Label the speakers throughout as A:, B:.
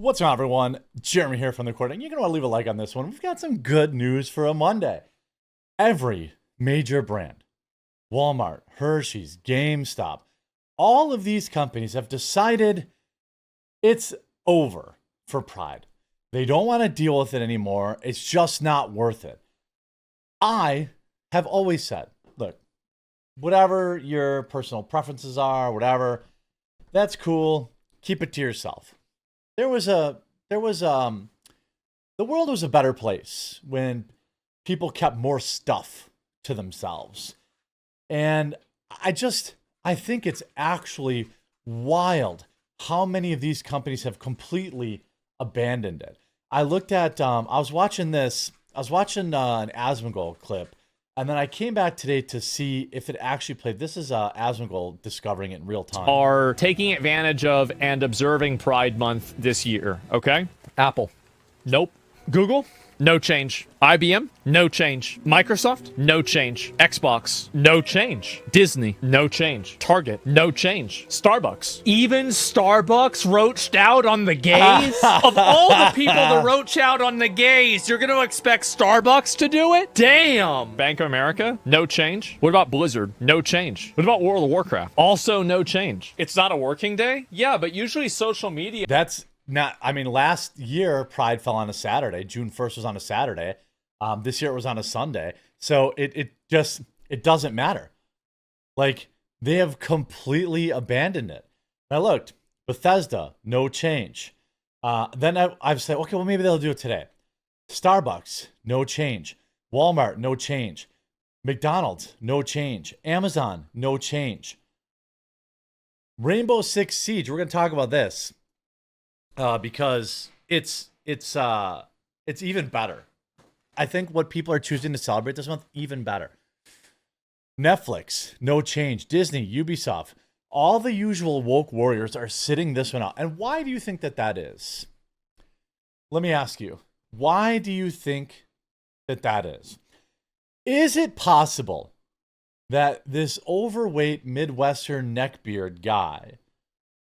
A: What's going on, everyone? Jeremy here from the Corporatephobia. You're going to want to leave a like on this one. We've got some good news for a Monday. Every major brand, Walmart, Hershey's, GameStop, all of these companies have decided it's over for Pride. They don't want to deal with it anymore. It's just not worth it. I have always said, look, whatever your personal preferences are, whatever, that's cool. Keep it to yourself. The world was a better place when people kept more stuff to themselves. And I think it's actually wild how many of these companies have completely abandoned it. I looked at, I was watching an Asmongold clip, and then I came back today to see if it actually played. This is Asmongold discovering it in real time.
B: Are taking advantage of and observing Pride Month this year, okay? Apple, nope. Google, no change. IBM, no change. Microsoft, no change. Xbox, no change. Disney, no change. Target, no change. Starbucks. Even Starbucks roached out on the gays? Of all the people to roach out on the gays, you're going to expect Starbucks to do it? Damn! Bank of America, no change. What about Blizzard? No change. What about World of Warcraft? Also no change. It's not a working day? Yeah, but usually social media...
A: Last year, Pride fell on a Saturday. June 1st was on a Saturday. This year it was on a Sunday. So it doesn't matter. Like, they have completely abandoned it. I looked, Bethesda, no change. Then I've said, okay, well, maybe they'll do it today. Starbucks, no change. Walmart, no change. McDonald's, no change. Amazon, no change. Rainbow Six Siege, we're going to talk about this. Because it's even better. I think what people are choosing to celebrate this month, even better. Netflix, no change. Disney, Ubisoft, all the usual woke warriors are sitting this one out. And why do you think that is? Let me ask you, why do you think that is? Is it possible that this overweight Midwestern neckbeard guy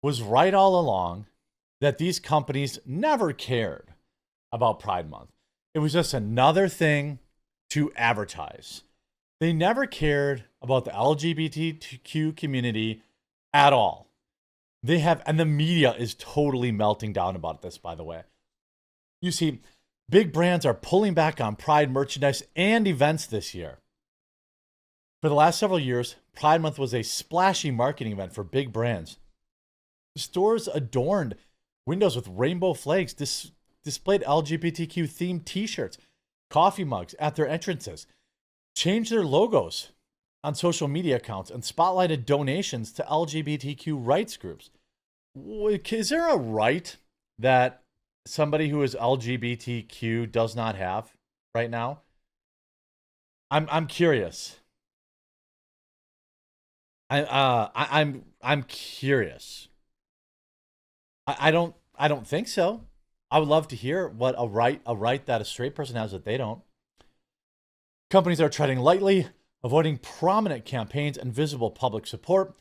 A: was right all along, that these companies never cared about Pride Month? It was just another thing to advertise. They never cared about the LGBTQ community at all. And the media is totally melting down about this, by the way. You see, big brands are pulling back on Pride merchandise and events this year. For the last several years, Pride Month was a splashy marketing event for big brands. Stores adorned windows with rainbow flags, displayed LGBTQ themed t-shirts, coffee mugs at their entrances, changed their logos on social media accounts, and spotlighted donations to LGBTQ rights groups. Is there a right that somebody who is LGBTQ does not have right now? I'm curious. I'm curious. I don't think so. I would love to hear what a right that a straight person has that they don't. Companies are treading lightly, avoiding prominent campaigns and visible public support.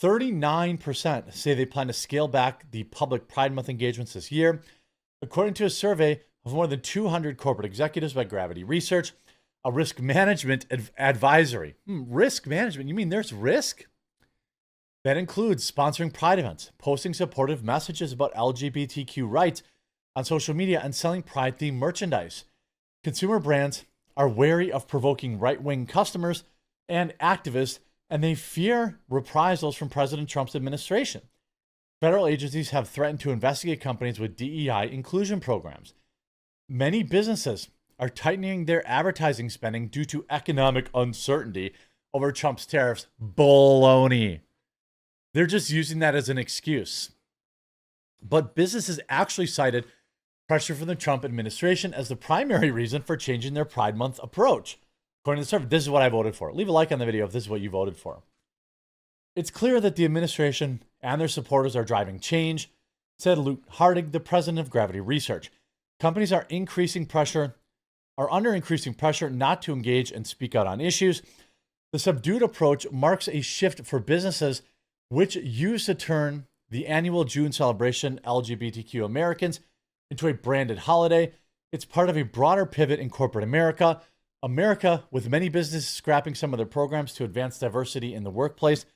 A: 39% say they plan to scale back the public Pride Month engagements this year, according to a survey of more than 200 corporate executives by Gravity Research, a risk management advisory. Risk management? You mean there's risk? That includes sponsoring Pride events, posting supportive messages about LGBTQ rights on social media, and selling Pride-themed merchandise. Consumer brands are wary of provoking right-wing customers and activists, and they fear reprisals from President Trump's administration. Federal agencies have threatened to investigate companies with DEI inclusion programs. Many businesses are tightening their advertising spending due to economic uncertainty over Trump's tariffs. Baloney. They're just using that as an excuse. But businesses actually cited pressure from the Trump administration as the primary reason for changing their Pride Month approach. According to the survey, this is what I voted for. Leave a like on the video if this is what you voted for. It's clear that the administration and their supporters are driving change, said Luke Hardig, the president of Gravity Research. Companies are under increasing pressure not to engage and speak out on issues. The subdued approach marks a shift for businesses which used to turn the annual June celebration LGBTQ Americans into a branded holiday. It's part of a broader pivot in corporate America. America, with many businesses scrapping some of their programs to advance diversity in the workplace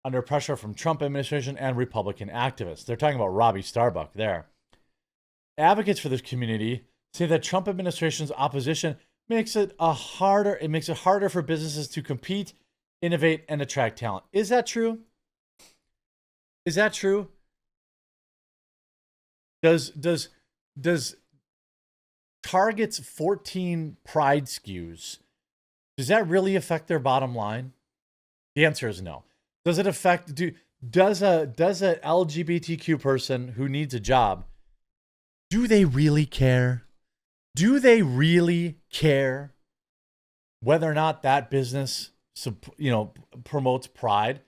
A: under pressure from Trump administration and Republican activists. They're talking about Robbie Starbuck there. Advocates for this community say that Trump administration's opposition makes it harder for businesses to compete, innovate, and attract talent. Is that true? Is that true? Does Target's 14 Pride SKUs, does that really affect their bottom line? The answer is no. Does it affect, does a LGBTQ person who needs a job, do they really care? Do they really care whether or not that business, promotes pride?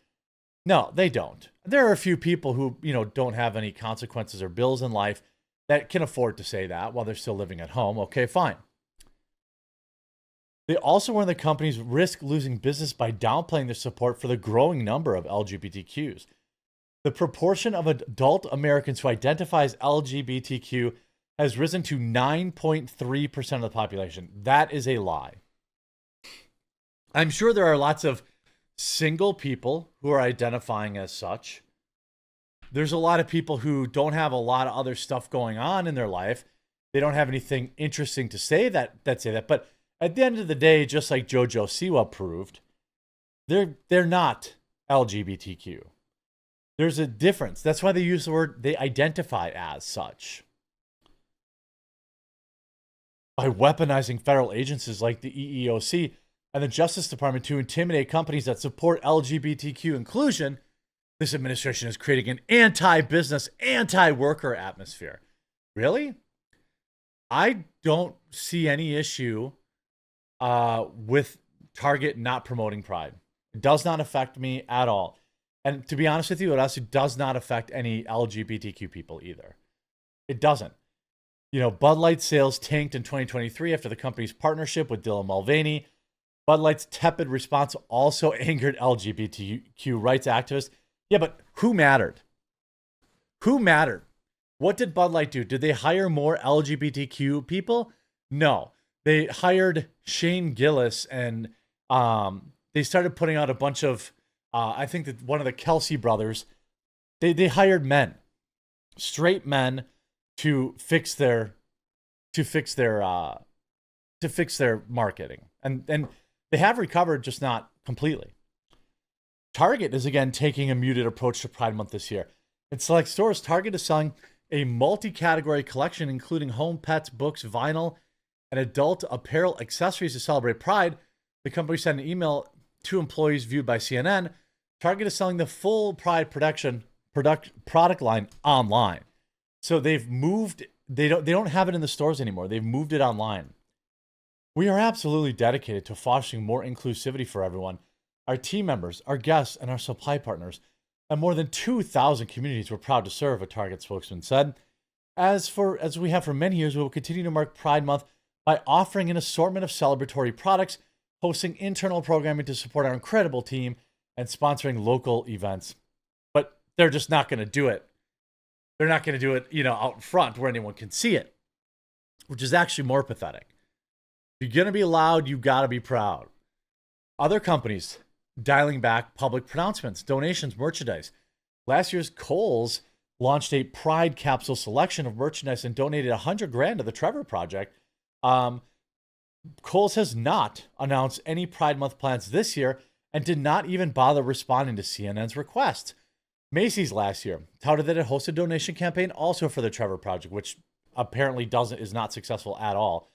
A: No, they don't. There are a few people who, don't have any consequences or bills in life that can afford to say that while they're still living at home. Okay, fine. They also warn the companies risk losing business by downplaying their support for the growing number of LGBTQs. The proportion of adult Americans who identify as LGBTQ has risen to 9.3% of the population. That is a lie. I'm sure there are lots of single people who are identifying as such. There's a lot of people who don't have a lot of other stuff going on in their life. They don't have anything interesting to say that say that. But at the end of the day, just like Jojo Siwa proved, they're not LGBTQ. There's a difference. That's why they use the word they identify as such. By weaponizing federal agencies like the EEOC and the Justice Department to intimidate companies that support LGBTQ inclusion, this administration is creating an anti-business, anti-worker atmosphere. Really? I don't see any issue with Target not promoting Pride. It does not affect me at all. And to be honest with you, it also does not affect any LGBTQ people either. It doesn't. Bud Light sales tanked in 2023 after the company's partnership with Dylan Mulvaney. Bud Light's tepid response also angered LGBTQ rights activists. Yeah, but who mattered? Who mattered? What did Bud Light do? Did they hire more LGBTQ people? No. They hired Shane Gillis and they started putting out a bunch of, I think that one of the Kelsey brothers, they hired men, straight men to fix their marketing. And they have recovered, just not completely. Target is again taking a muted approach to Pride Month this year. In select stores, Target is selling a multi-category collection including home, pets, books, vinyl, and adult apparel accessories to celebrate Pride. The company sent an email to employees viewed by CNN. Target is selling the full Pride product line online. So they've moved, they don't have it in the stores anymore. They've moved it online. We are absolutely dedicated to fostering more inclusivity for everyone. Our team members, our guests, and our supply partners, and more than 2,000 communities we're proud to serve, a Target spokesman said. As we have for many years, we will continue to mark Pride Month by offering an assortment of celebratory products, hosting internal programming to support our incredible team, and sponsoring local events. But they're just not going to do it. They're not going to do it, out front where anyone can see it, which is actually more pathetic. If you're going to be loud, you got to be proud. Other companies dialing back public pronouncements, donations, merchandise. Last year's Kohl's launched a Pride capsule selection of merchandise and donated $100,000 to the Trevor Project. Kohl's has not announced any Pride Month plans this year and did not even bother responding to CNN's request. Macy's last year touted that it hosted a donation campaign also for the Trevor Project, which apparently is not successful at all.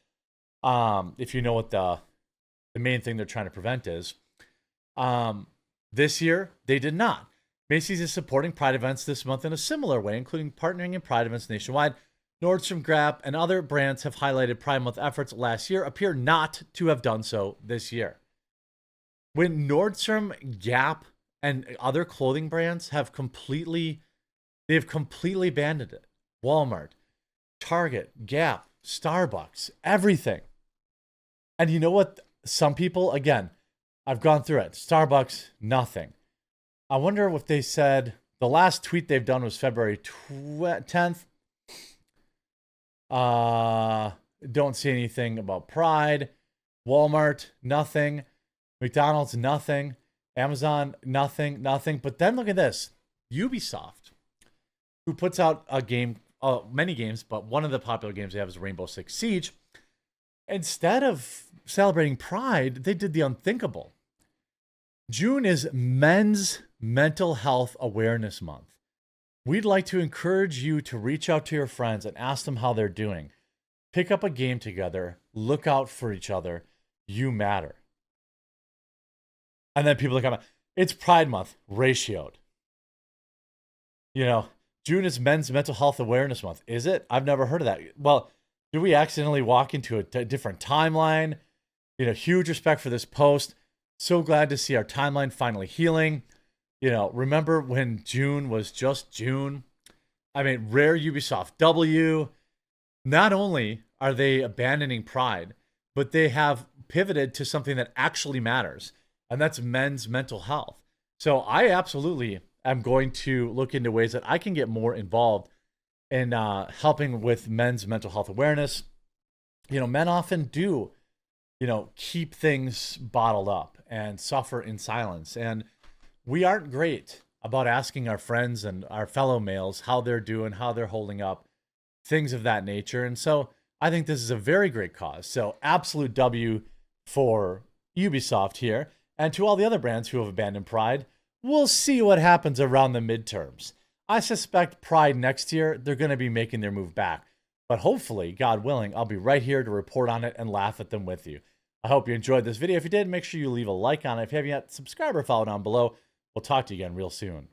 A: If you know what the main thing they're trying to prevent is. This year, they did not. Macy's is supporting Pride events this month in a similar way, including partnering in Pride events nationwide. Nordstrom, Gap, and other brands have highlighted Pride Month efforts last year, appear not to have done so this year. When Nordstrom, Gap, and other clothing brands have completely abandoned it. Walmart, Target, Gap, Starbucks, everything. And you know what? Some people, again, I've gone through it. Starbucks, nothing. I wonder if they said The last tweet they've done was February 10th. Don't see anything about Pride. Walmart, nothing. McDonald's, nothing. Amazon, nothing. But then look at this. Ubisoft, who puts out a game, many games, but one of the popular games they have is Rainbow Six Siege. Instead of celebrating Pride, they did the unthinkable. June is Men's Mental Health Awareness Month. We'd like to encourage you to reach out to your friends and ask them how they're doing. Pick up a game together. Look out for each other. You matter. And then people are coming, it's Pride Month, ratioed. You know, June is Men's Mental Health Awareness Month. Is it? I've never heard of that. Well, did we accidentally walk into a different timeline? You know, huge respect for this post. So glad to see our timeline finally healing. You know, remember when June was just June? I mean, rare Ubisoft W. Not only are they abandoning Pride, but they have pivoted to something that actually matters, and that's men's mental health. So I absolutely am going to look into ways that I can get more involved in helping with men's mental health awareness. You know, men often do, you know, keep things bottled up and suffer in silence. And we aren't great about asking our friends and our fellow males how they're doing, how they're holding up, things of that nature. And so I think this is a very great cause. So absolute W for Ubisoft here. And to all the other brands who have abandoned Pride, we'll see what happens around the midterms. I suspect Pride next year, they're going to be making their move back. But hopefully, God willing, I'll be right here to report on it and laugh at them with you. I hope you enjoyed this video. If you did, make sure you leave a like on it. If you haven't yet, subscribe or follow down below. We'll talk to you again real soon.